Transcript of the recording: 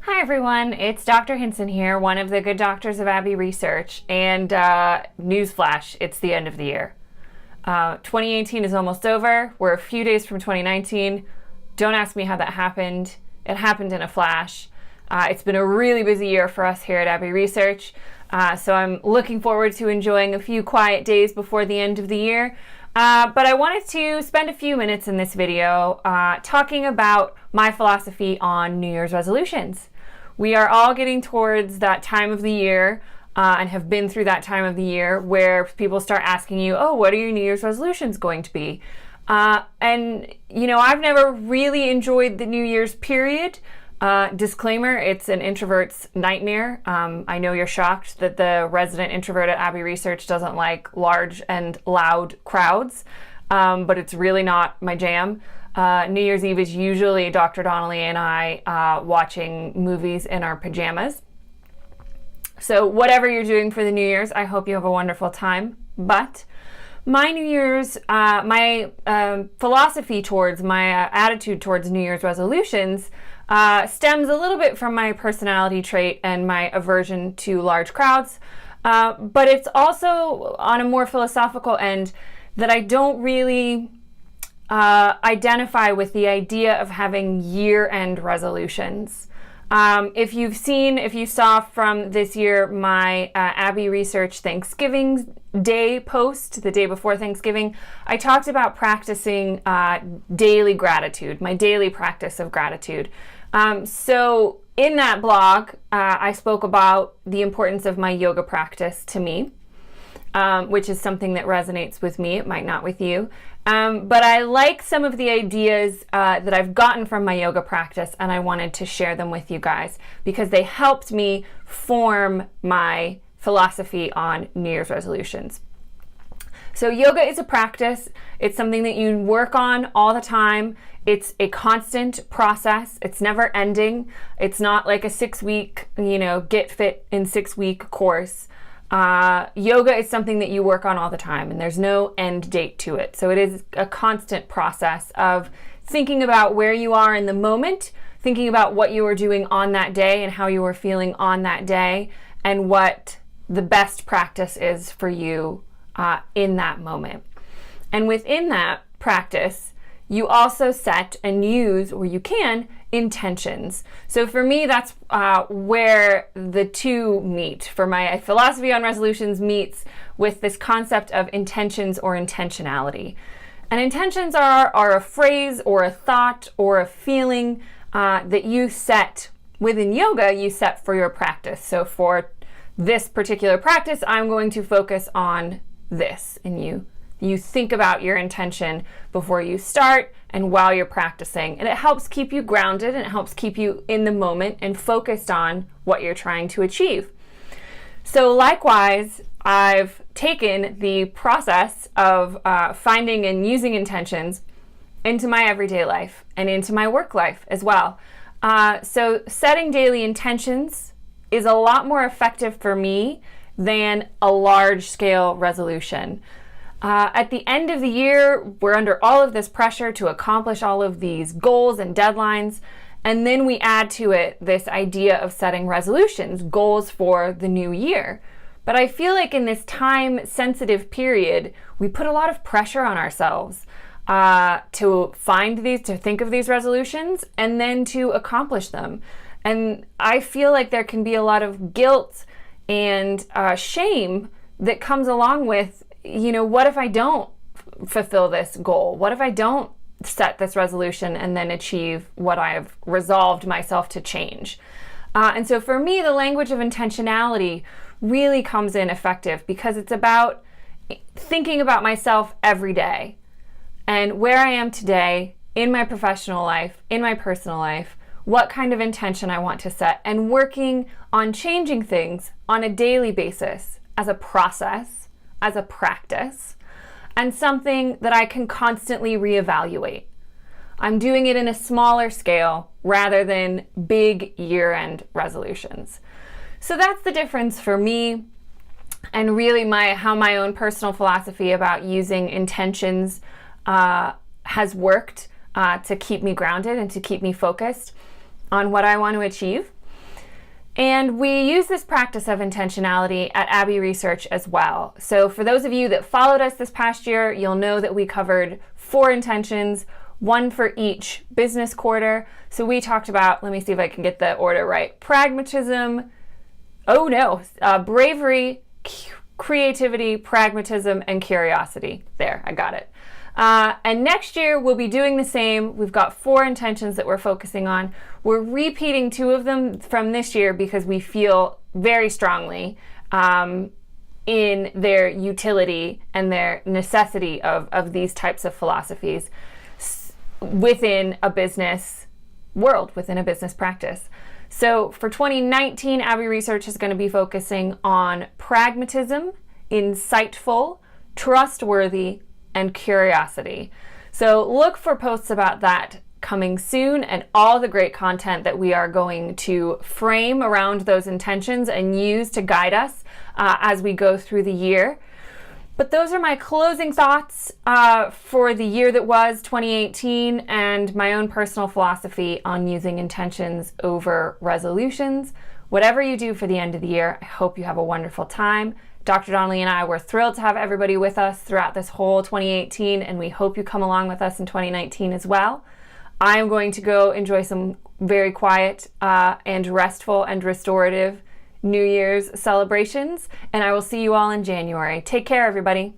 Hi everyone, it's Dr. Hinson here, one of the good doctors of Abbey Research, and newsflash, it's the end of the year. 2018 is almost over. We're a few days from 2019. Don't ask me how that happened. It happened in a flash. It's been a really busy year for us here at Abbey Research, so I'm looking forward to enjoying a few quiet days before the end of the year. But I wanted to spend a few minutes in this video talking about my philosophy on New Year's resolutions. We are all getting towards that time of the year and have been through that time of the year where people start asking you, oh, what are your New Year's resolutions going to be? And, you know, I've never really enjoyed the New Year's period. Disclaimer, it's an introvert's nightmare. I know you're shocked that the resident introvert at Abbey Research doesn't like large and loud crowds, but it's really not my jam. New Year's Eve is usually Dr. Donnelly and I watching movies in our pajamas. So whatever you're doing for the New Year's, I hope you have a wonderful time. But my New Year's, my philosophy towards, my attitude towards New Year's resolutions stems a little bit from my personality trait and my aversion to large crowds. But it's also on a more philosophical end that I don't really identify with the idea of having year-end resolutions. If you saw from this year my Abbey Research Thanksgiving Day post, the day before Thanksgiving, I talked about practicing daily gratitude, my daily practice of gratitude. So in that blog, I spoke about the importance of my yoga practice to me, which is something that resonates with me. It might not with you. But I like some of the ideas that I've gotten from my yoga practice, and I wanted to share them with you guys because they helped me form my philosophy on New Year's resolutions. So yoga is a practice. It's something that you work on all the time. It's a constant process. It's never ending. It's not like a 6-week, get fit in 6-week course. Yoga is something that you work on all the time, and there's no end date to it. So it is a constant process of thinking about where you are in the moment, thinking about what you were doing on that day and how you were feeling on that day, and what the best practice is for you in that moment. And within that practice, you also set and use, or you can, intentions. So for me, that's where the two meet. For my philosophy on resolutions meets with this concept of intentions or intentionality. And intentions are a phrase or a thought or a feeling that you set within yoga, you set for your practice. So for this particular practice, I'm going to focus on this, and you think about your intention before you start and while you're practicing. And it helps keep you grounded, and it helps keep you in the moment and focused on what you're trying to achieve. So likewise, I've taken the process of finding and using intentions into my everyday life and into my work life as well. So setting daily intentions is a lot more effective for me than a large-scale resolution. At the end of the year, we're under all of this pressure to accomplish all of these goals and deadlines, and then we add to it this idea of setting resolutions, goals for the new year. But I feel like in this time-sensitive period, we put a lot of pressure on ourselves to think of these resolutions, and then to accomplish them. And I feel like there can be a lot of guilt and shame that comes along with, what if I don't fulfill this goal? What if I don't set this resolution and then achieve what I have resolved myself to change? And so for me, the language of intentionality really comes in effective because it's about thinking about myself every day and where I am today in my professional life, in my personal life, what kind of intention I want to set, and working on changing things on a daily basis as a process, as a practice, and something that I can constantly reevaluate. I'm doing it in a smaller scale rather than big year-end resolutions. So that's the difference for me, and really how my own personal philosophy about using intentions has worked to keep me grounded and to keep me focused on what I want to achieve. And we use this practice of intentionality at Abbey Research as well. So for those of you that followed us this past year, you'll know that we covered 4 intentions, 1 for each business quarter. So we talked about, let me see if I can get the order right, pragmatism, bravery, creativity, pragmatism, and curiosity. There, I got it. And next year we'll be doing the same. We've got 4 intentions that we're focusing on. We're repeating 2 of them from this year because we feel very strongly in their utility and their necessity of these types of philosophies within a business world, within a business practice. So for 2019, Abbey Research is going to be focusing on pragmatism, insightful, trustworthy, and curiosity. So look for posts about that coming soon, and all the great content that we are going to frame around those intentions and use to guide us as we go through the year. But those are my closing thoughts for the year that was 2018 and my own personal philosophy on using intentions over resolutions. Whatever you do for the end of the year, I hope you have a wonderful time. Dr. Donnelly and I were thrilled to have everybody with us throughout this whole 2018, and we hope you come along with us in 2019 as well. I am going to go enjoy some very quiet and restful and restorative New Year's celebrations, and I will see you all in January. Take care, everybody.